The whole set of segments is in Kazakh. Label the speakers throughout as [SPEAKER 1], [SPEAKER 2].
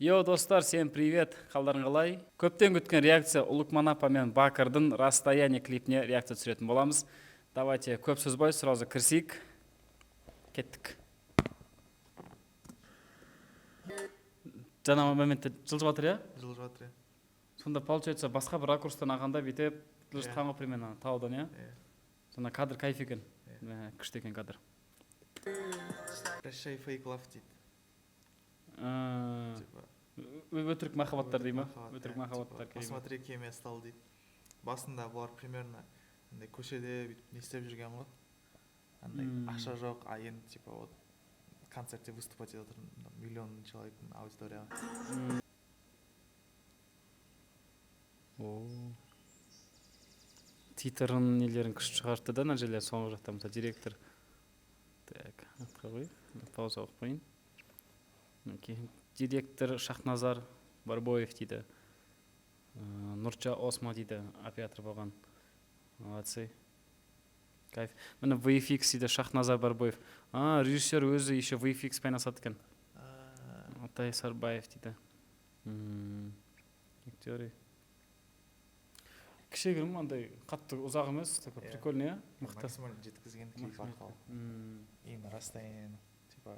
[SPEAKER 1] Йо, достар, всем привет! Қалдарың қалай? Көптен күткен реакция Улукман апа мен Бакырдың «Расстояние» клипіне реакция түсіретін боламыз. Давайте көп сөзбай сразу кірісейік. Кеттік. Жаңа моментте жылжып жатыр, я?
[SPEAKER 2] Жылжып жатыр, я.
[SPEAKER 1] Сонда получается басқа бір ракурстан ағанда бүйтіп жылжытқан ғой примерно таудан, я? Сонда кадр кайф екен. Күшті екен кадр.
[SPEAKER 2] Прощай фейк лав дейді.
[SPEAKER 1] Өтірік махаббаттар дей ма? Өтірік махаббаттар.
[SPEAKER 2] Посмотри, кем я стал дейді. Басында бұлар примерно көшеде бүйтіп не істеп жүрген ғой. Андай ақша жоқ, а енді типа вот концертте выступать етіп отыр, миллион человектің аудиторияға.
[SPEAKER 1] Титрын нелерін күшті шығартты да, нәжелер соңғы жақта мысалы директор. Так, атқа қой, пауза қойып қойын. Директор Шахназар Барбоев дейді. Нұрча Осма дейді, оператор болған. Молодцы. Кайф. Міне VFX дейді Шахназар Барбоев. Режиссер өзі еще VFX пен асады екен. Атай Сарбаев дейді. Актеры. Кішігірім, андай қатты ұзақ емес, такой прикольный, мықты.
[SPEAKER 2] Максимально жеткізген клип арқылы. Именно расстояние. Типа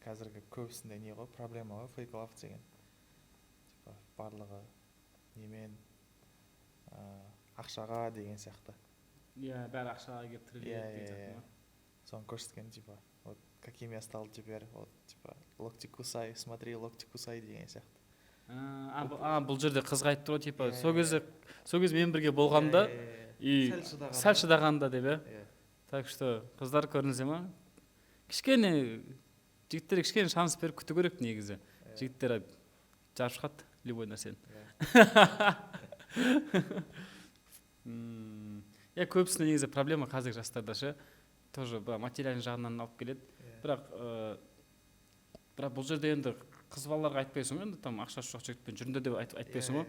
[SPEAKER 2] қазіргі көбісінде не ғой, проблема ғой, фейк лав деген. Типа барлығы немен ақшаға деген сияқты.
[SPEAKER 1] Иә, бәрі ақшаға келіп тіреледі деген сияқты.
[SPEAKER 2] Соны көрсеткен, типа, вот каким я стал теперь, вот, типа, локти кусай, смотри, локти кусай деген сияқты.
[SPEAKER 1] Бұл жерде қызға айтты ғой, типа, сол кезде мен бірге болғанда и сәл шыдағанда деп, е? Так что, қыздар көрдіңіздер ма? Кішкене, жігіттер кішкене шанс беріп күту керек негізі. Жігіттер жарып шығады, любой нәрсені. Көбісінде негізі проблема қазіргі жастарда ше, тоже материальный жағынан алып келеді. Бірақ бұл жерде енді қыз балаларға айтпайсың ғой, енді там ақшасы жоқ жігітпен жүріңдер деп айтпайсың ғой.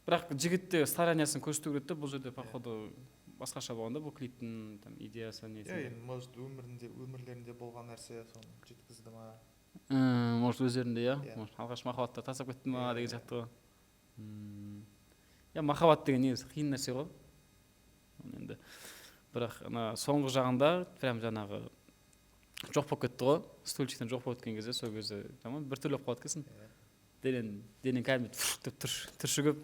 [SPEAKER 1] Бірақ жігітте стараниясын көрсету керек те, бұл жерде походу басқаша болғанда бұл клиптің идеясы несі.
[SPEAKER 2] Может өмірлерінде болған нәрсе соны жеткізді ма?
[SPEAKER 1] Может өздерінде, я? Алғаш махаббатта тасып кетті ма деген сияқты ғой. Махаббат деген негізі қиын нәрсе ғой. Бірақ соңғы жағында прям жаңағы жоқ болып кетті ғой, стульчиктен жоқ болып кеткен кезде, сол кезде бір түрлі болып қалады екенсің. Денен кәдімгі деп түршігіп,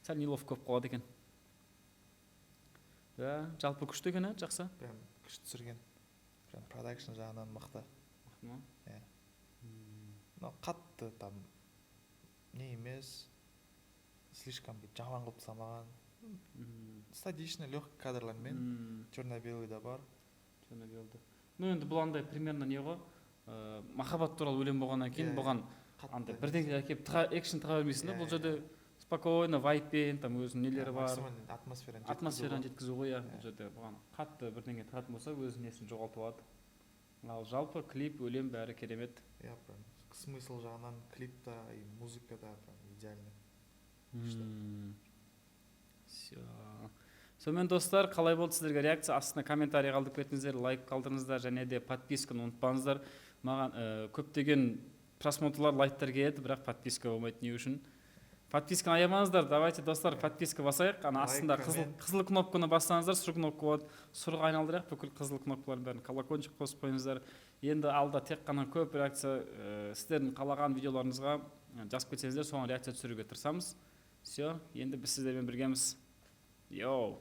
[SPEAKER 1] сәл неловко болып қалады екен. Жалпы күшті екен, жақсы?
[SPEAKER 2] Прям күшті түсірген. Прям продакшн жағынан мықты.
[SPEAKER 1] Мықты ма?
[SPEAKER 2] Қатты там не емес, слишком жаман қылып тастамаған. Статичный, легкий кадрлармен, черно-белый да бар.
[SPEAKER 1] Черно-белый. Енді бұл андай примерно не ғой, махаббат туралы өлең болғаннан кейін бұған бірдеңе әкеп экшн тыға бермейсің да, бұл жерде спокойно вайппен, өзінің нелері бар, атмосфераны жеткізу ғой, бұл жерде бұған қатты бірдеңе тұратын болса өзінің несін жоғалтып алады. Ал жалпы клип, өлең бәрі керемет.
[SPEAKER 2] Смысл жағынан клип та и музыка да идеальный.
[SPEAKER 1] Сонымен достар, қалай болды сіздерге реакция? Астына комментарий қалдырып кетіңіздер, лайк қалдырыңыздар, және де подписканы ұмытпаңыздар. Маған көптеген просмотрлар, лайктар келеді, бірақ подписка болмайды не үшін. Подписканы аямаңыздар, давайте достар, подписка басайық. Астында қызыл кнопканы бассаңыздар, сұр кнопка болады. Сұрға айналдырайық бүкіл қызыл кнопкалардың бәрін. Колокольчик қосып қойыңыздар. Енді алда тек қана көп реакция, сіздердің қалаған видеоларыңызға жазып кетсеңіздер, соған реакция түсіруге тырысамыз. Все, енді біз сіздермен біргеміз. Йоу!